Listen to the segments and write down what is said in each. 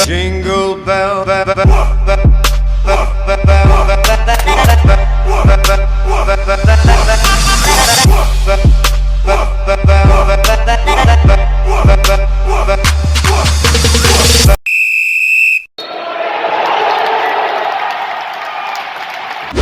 Jingle bell,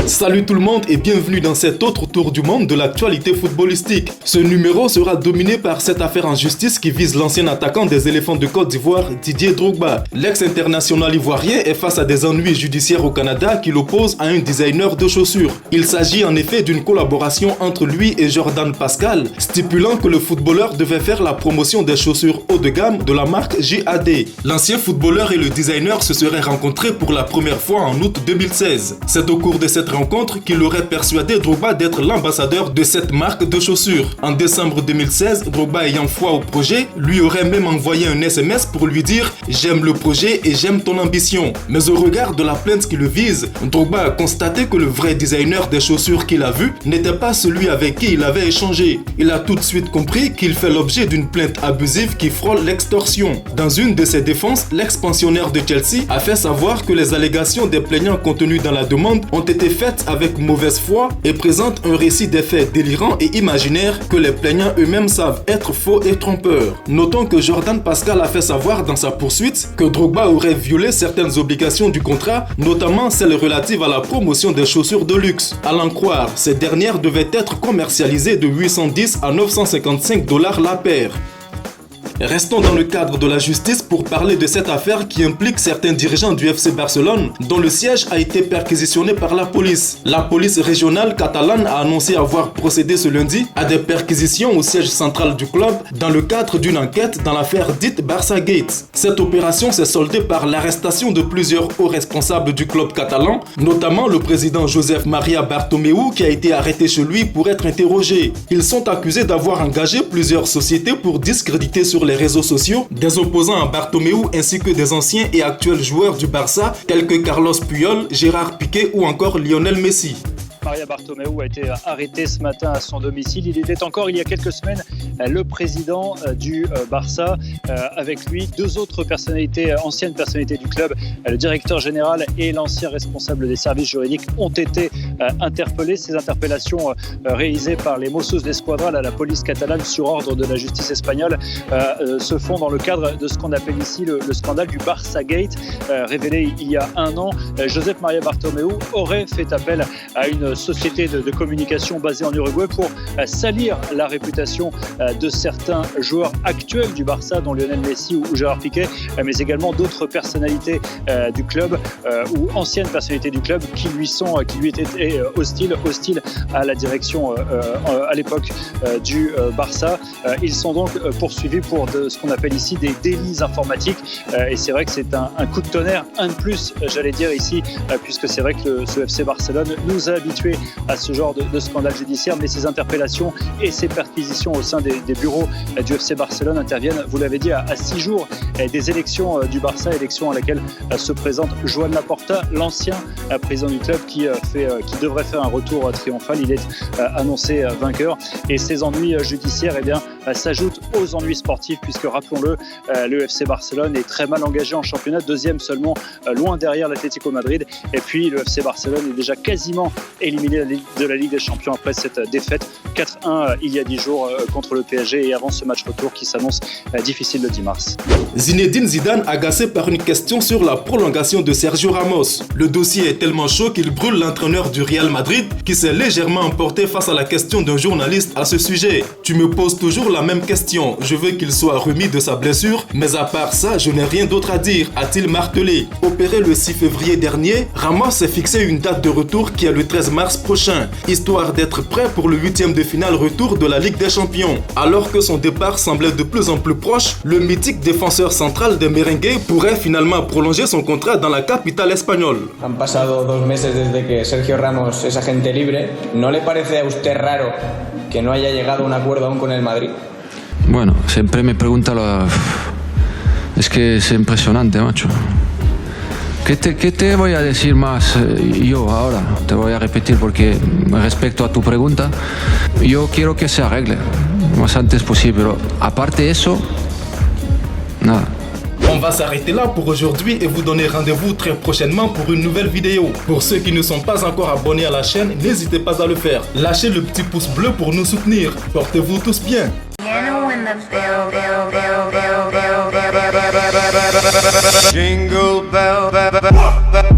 Salut tout le monde et bienvenue dans cet autre tour du monde de l'actualité footballistique. Ce numéro sera dominé par cette affaire en justice qui vise l'ancien attaquant des éléphants de Côte d'Ivoire, Didier Drogba. L'ex-international ivoirien est face à des ennuis judiciaires au Canada qui l'opposent à un designer de chaussures. Il s'agit en effet d'une collaboration entre lui et Jordan Pascal, stipulant que le footballeur devait faire la promotion des chaussures haut de gamme de la marque JAD. L'ancien footballeur et le designer se seraient rencontrés pour la première fois en août 2016. C'est au cours de cette rencontre qu'il aurait persuadé Drogba d'être l'ambassadeur de cette marque de chaussures. En décembre 2016, Drogba ayant foi au projet, lui aurait même envoyé un SMS pour lui dire « J'aime le projet et j'aime ton ambition ». Mais au regard de la plainte qui le vise, Drogba a constaté que le vrai designer des chaussures qu'il a vu n'était pas celui avec qui il avait échangé. Il a tout de suite compris qu'il fait l'objet d'une plainte abusive qui frôle l'extorsion. Dans une de ses défenses, l'ex-pensionnaire de Chelsea a fait savoir que les allégations des plaignants contenues dans la demande ont été faites avec mauvaise foi et présente un récit des faits délirants et imaginaires que les plaignants eux-mêmes savent être faux et trompeurs. Notons que Jordan Pascal a fait savoir dans sa poursuite que Drogba aurait violé certaines obligations du contrat, notamment celles relatives à la promotion des chaussures de luxe. À l'en croire, ces dernières devaient être commercialisées de 810 à 955 $ la paire. Restons dans le cadre de la justice pour parler de cette affaire qui implique certains dirigeants du FC Barcelone dont le siège a été perquisitionné par la police. La police régionale catalane a annoncé avoir procédé ce lundi à des perquisitions au siège central du club dans le cadre d'une enquête dans l'affaire dite Barça Gate. Cette opération s'est soldée par l'arrestation de plusieurs hauts responsables du club catalan, notamment le président Josep Maria Bartomeu qui a été arrêté chez lui pour être interrogé. Ils sont accusés d'avoir engagé plusieurs sociétés pour discréditer sur les réseaux sociaux des opposants à Bartomeu ainsi que des anciens et actuels joueurs du Barça tels que Carlos Puyol, Gérard Piqué ou encore Lionel Messi. Maria Bartomeu a été arrêté ce matin à son domicile. Il était encore il y a quelques semaines le président du Barça. Avec lui, deux autres personnalités, anciennes personnalités du club, le directeur général et l'ancien responsable des services juridiques ont été interpellés. Ces interpellations réalisées par les Mossos d'Esquadra, la police catalane sur ordre de la justice espagnole, se font dans le cadre de ce qu'on appelle ici le scandale du Barça Gate, révélé il y a un an. Josep Maria Bartomeu aurait fait appel à une société de communication basée en Uruguay pour salir la réputation de certains joueurs actuels du Barça, dont Lionel Messi ou Gérard Piqué, mais également d'autres personnalités du club ou anciennes personnalités du club qui lui étaient hostiles à la direction à l'époque du Barça. Ils sont donc poursuivis pour ce qu'on appelle ici des délits informatiques et c'est vrai que c'est un coup de tonnerre, un de plus, j'allais dire ici, puisque c'est vrai que ce FC Barcelone nous a habitués à ce genre de scandale judiciaire, mais ces interpellations et ces perquisitions au sein des bureaux du FC Barcelone interviennent, vous l'avez dit, à 6 jours des élections du Barça, élections à laquelle se présente Joan Laporta, l'ancien président du club qui devrait faire un retour triomphal. Il est annoncé vainqueur et ces ennuis judiciaires s'ajoutent aux ennuis sportifs puisque, rappelons-le, le FC Barcelone est très mal engagé en championnat, deuxième seulement, loin derrière l'Atlético Madrid, et puis le FC Barcelone est déjà quasiment éliminé de la Ligue des Champions après cette défaite 4-1 il y a 10 jours contre le PSG et avant ce match retour qui s'annonce difficile le 10 mars. Zinedine Zidane agacé par une question sur la prolongation de Sergio Ramos. Le dossier est tellement chaud qu'il brûle l'entraîneur du Real Madrid qui s'est légèrement emporté face à la question d'un journaliste à ce sujet. Tu me poses toujours la même question, je veux qu'il soit remis de sa blessure, mais à part ça, je n'ai rien d'autre à dire, a-t-il martelé. Opéré le 6 février dernier, Ramos s'est fixé une date de retour qui est le 13 mars prochain, histoire d'être prêt pour le 8e de finale retour de la Ligue des Champions. Alors que son départ semblait de plus en plus proche, le mythique défenseur central des Merengues pourrait finalement prolonger son contrat dans la capitale espagnole. Han pasado 2 meses desde que Sergio Ramos es agente libre. ¿No le parece a usted raro que no haya llegado a un acuerdo aún con el Madrid? Bueno, siempre me pregunta Es que es impresionante, macho. ¿Qué te voy a decir más yo ahora? Te voy a repetir porque respecto a tu pregunta, yo quiero que se arregle. más antes posible, pero aparte de eso, nada. On va s'arrêter là pour aujourd'hui et vous donner rendez-vous très prochainement pour une nouvelle vidéo. Pour ceux qui ne sont pas encore abonnés à la chaîne, n'hésitez pas à le faire. Lâchez le petit pouce bleu pour nous soutenir. Portez-vous tous bien. Jingle bell, bell, bell, bell.